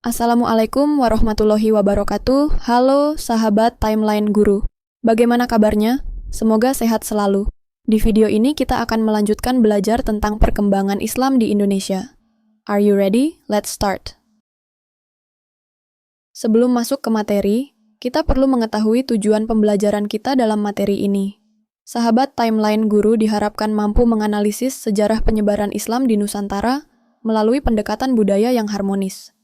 Assalamualaikum warahmatullahi wabarakatuh. Halo sahabat Timeline Guru. Bagaimana kabarnya? Semoga sehat selalu. Di video ini kita akan melanjutkan belajar tentang perkembangan Islam di Indonesia. Are you ready? Let's start. Sebelum masuk ke materi, kita perlu mengetahui tujuan pembelajaran kita dalam materi ini. Sahabat Timeline Guru diharapkan mampu menganalisis sejarah penyebaran Islam di Nusantara melalui pendekatan budaya yang harmonis.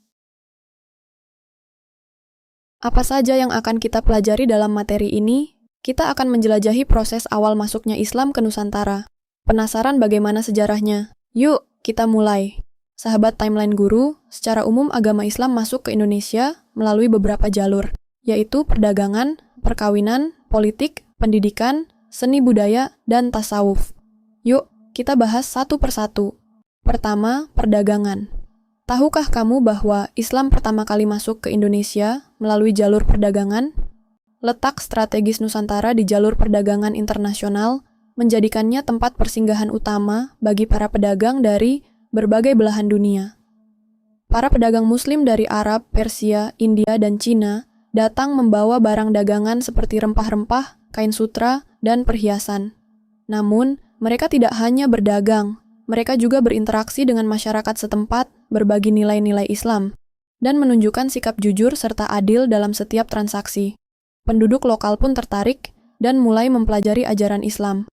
Apa saja yang akan kita pelajari dalam materi ini? Kita akan menjelajahi proses awal masuknya Islam ke Nusantara. Penasaran bagaimana sejarahnya? Yuk, kita mulai. Sahabat Timeline Guru, secara umum agama Islam masuk ke Indonesia melalui beberapa jalur, yaitu perdagangan, perkawinan, politik, pendidikan, seni budaya, dan tasawuf. Yuk, kita bahas satu persatu. Pertama, perdagangan. Tahukah kamu bahwa Islam pertama kali masuk ke Indonesia melalui jalur perdagangan? Letak strategis Nusantara di jalur perdagangan internasional menjadikannya tempat persinggahan utama bagi para pedagang dari berbagai belahan dunia. Para pedagang Muslim dari Arab, Persia, India, dan Cina datang membawa barang dagangan seperti rempah-rempah, kain sutra, dan perhiasan. Namun, mereka tidak hanya berdagang, mereka juga berinteraksi dengan masyarakat setempat, berbagi nilai-nilai Islam, dan menunjukkan sikap jujur serta adil dalam setiap transaksi. Penduduk lokal pun tertarik dan mulai mempelajari ajaran Islam.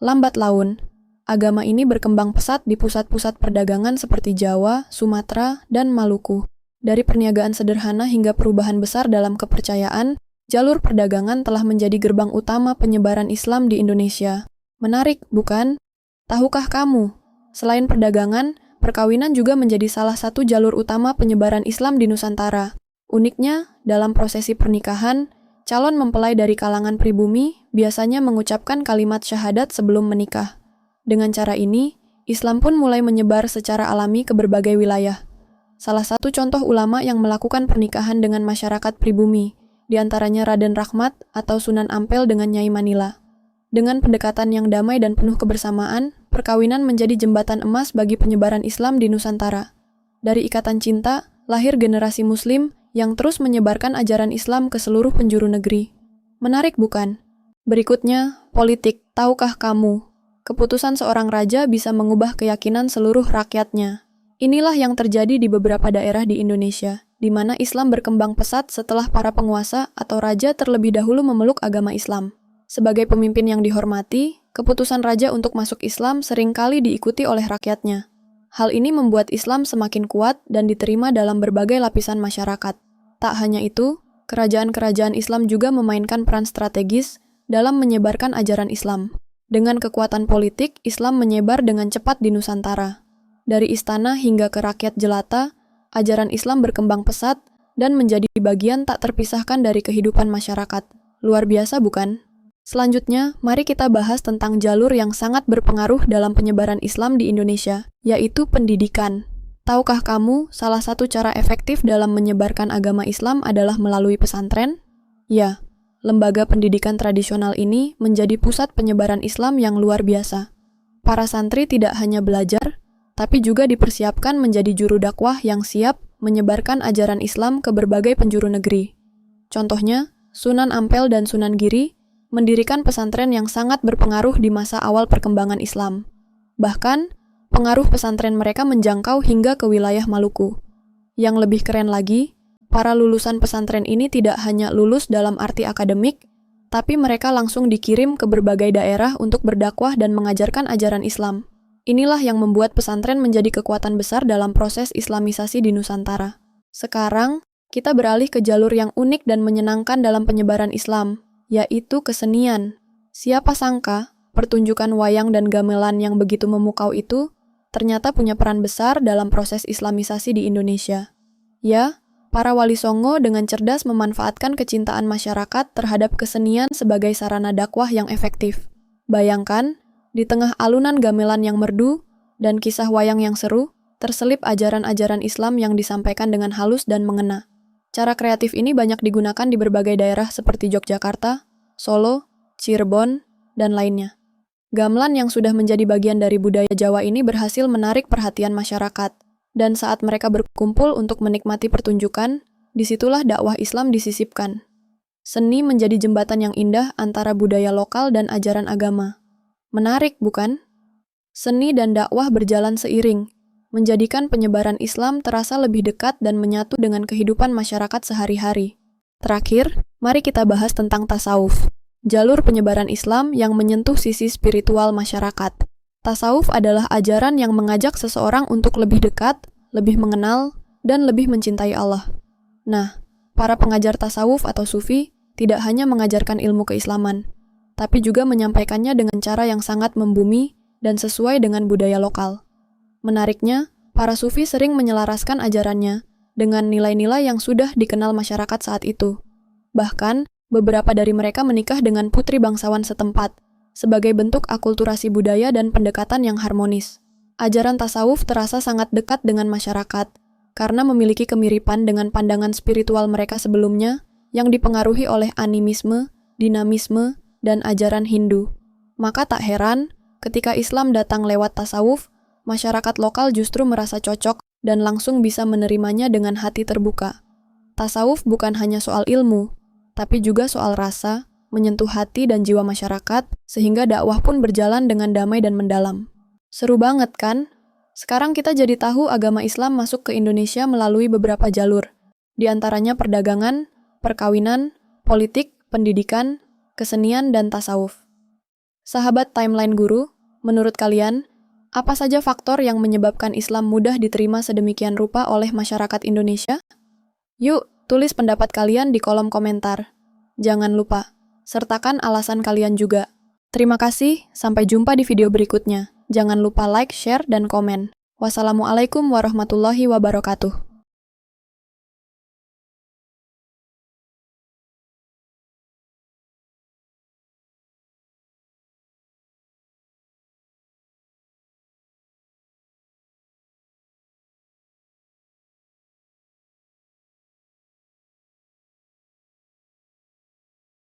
Lambat laun, agama ini berkembang pesat di pusat-pusat perdagangan seperti Jawa, Sumatera, dan Maluku. Dari perniagaan sederhana hingga perubahan besar dalam kepercayaan, jalur perdagangan telah menjadi gerbang utama penyebaran Islam di Indonesia. Menarik, bukan? Tahukah kamu? Selain perdagangan, perkawinan juga menjadi salah satu jalur utama penyebaran Islam di Nusantara. Uniknya, dalam prosesi pernikahan, calon mempelai dari kalangan pribumi biasanya mengucapkan kalimat syahadat sebelum menikah. Dengan cara ini, Islam pun mulai menyebar secara alami ke berbagai wilayah. Salah satu contoh ulama yang melakukan pernikahan dengan masyarakat pribumi, di antaranya Raden Rahmat atau Sunan Ampel dengan Nyai Manila. Dengan pendekatan yang damai dan penuh kebersamaan, perkawinan menjadi jembatan emas bagi penyebaran Islam di Nusantara. Dari ikatan cinta, lahir generasi Muslim yang terus menyebarkan ajaran Islam ke seluruh penjuru negeri. Menarik bukan? Berikutnya, politik. Tahukah kamu? Keputusan seorang raja bisa mengubah keyakinan seluruh rakyatnya. Inilah yang terjadi di beberapa daerah di Indonesia, di mana Islam berkembang pesat setelah para penguasa atau raja terlebih dahulu memeluk agama Islam. Sebagai pemimpin yang dihormati, keputusan raja untuk masuk Islam seringkali diikuti oleh rakyatnya. Hal ini membuat Islam semakin kuat dan diterima dalam berbagai lapisan masyarakat. Tak hanya itu, kerajaan-kerajaan Islam juga memainkan peran strategis dalam menyebarkan ajaran Islam. Dengan kekuatan politik, Islam menyebar dengan cepat di Nusantara. Dari istana hingga ke rakyat jelata, ajaran Islam berkembang pesat dan menjadi bagian tak terpisahkan dari kehidupan masyarakat. Luar biasa bukan? Selanjutnya, mari kita bahas tentang jalur yang sangat berpengaruh dalam penyebaran Islam di Indonesia, yaitu pendidikan. Tahukah kamu, salah satu cara efektif dalam menyebarkan agama Islam adalah melalui pesantren? Ya, lembaga pendidikan tradisional ini menjadi pusat penyebaran Islam yang luar biasa. Para santri tidak hanya belajar, tapi juga dipersiapkan menjadi juru dakwah yang siap menyebarkan ajaran Islam ke berbagai penjuru negeri. Contohnya, Sunan Ampel dan Sunan Giri mendirikan pesantren yang sangat berpengaruh di masa awal perkembangan Islam. Bahkan, pengaruh pesantren mereka menjangkau hingga ke wilayah Maluku. Yang lebih keren lagi, para lulusan pesantren ini tidak hanya lulus dalam arti akademik, tapi mereka langsung dikirim ke berbagai daerah untuk berdakwah dan mengajarkan ajaran Islam. Inilah yang membuat pesantren menjadi kekuatan besar dalam proses Islamisasi di Nusantara. Sekarang, kita beralih ke jalur yang unik dan menyenangkan dalam penyebaran Islam, yaitu kesenian. Siapa sangka, pertunjukan wayang dan gamelan yang begitu memukau itu ternyata punya peran besar dalam proses Islamisasi di Indonesia. Ya, para wali songo dengan cerdas memanfaatkan kecintaan masyarakat terhadap kesenian sebagai sarana dakwah yang efektif. Bayangkan, di tengah alunan gamelan yang merdu dan kisah wayang yang seru, terselip ajaran-ajaran Islam yang disampaikan dengan halus dan mengena. Cara kreatif ini banyak digunakan di berbagai daerah seperti Yogyakarta, Solo, Cirebon, dan lainnya. Gamelan yang sudah menjadi bagian dari budaya Jawa ini berhasil menarik perhatian masyarakat. Dan saat mereka berkumpul untuk menikmati pertunjukan, disitulah dakwah Islam disisipkan. Seni menjadi jembatan yang indah antara budaya lokal dan ajaran agama. Menarik, bukan? Seni dan dakwah berjalan seiring, menjadikan penyebaran Islam terasa lebih dekat dan menyatu dengan kehidupan masyarakat sehari-hari. Terakhir, mari kita bahas tentang tasawuf, jalur penyebaran Islam yang menyentuh sisi spiritual masyarakat. Tasawuf adalah ajaran yang mengajak seseorang untuk lebih dekat, lebih mengenal, dan lebih mencintai Allah. Nah, para pengajar tasawuf atau sufi tidak hanya mengajarkan ilmu keislaman, tapi juga menyampaikannya dengan cara yang sangat membumi dan sesuai dengan budaya lokal. Menariknya, para sufi sering menyelaraskan ajarannya dengan nilai-nilai yang sudah dikenal masyarakat saat itu. Bahkan, beberapa dari mereka menikah dengan putri bangsawan setempat, sebagai bentuk akulturasi budaya dan pendekatan yang harmonis. Ajaran tasawuf terasa sangat dekat dengan masyarakat, karena memiliki kemiripan dengan pandangan spiritual mereka sebelumnya, yang dipengaruhi oleh animisme, dinamisme, dan ajaran Hindu. Maka tak heran, ketika Islam datang lewat tasawuf, masyarakat lokal justru merasa cocok dan langsung bisa menerimanya dengan hati terbuka. Tasawuf bukan hanya soal ilmu, tapi juga soal rasa, menyentuh hati dan jiwa masyarakat, sehingga dakwah pun berjalan dengan damai dan mendalam. Seru banget kan? Sekarang kita jadi tahu agama Islam masuk ke Indonesia melalui beberapa jalur, di antaranya perdagangan, perkawinan, politik, pendidikan, kesenian, dan tasawuf. Sahabat Timeline Guru, menurut kalian, apa saja faktor yang menyebabkan Islam mudah diterima sedemikian rupa oleh masyarakat Indonesia? Yuk, tulis pendapat kalian di kolom komentar. Jangan lupa, sertakan alasan kalian juga. Terima kasih, sampai jumpa di video berikutnya. Jangan lupa like, share, dan komen. Wassalamualaikum warahmatullahi wabarakatuh.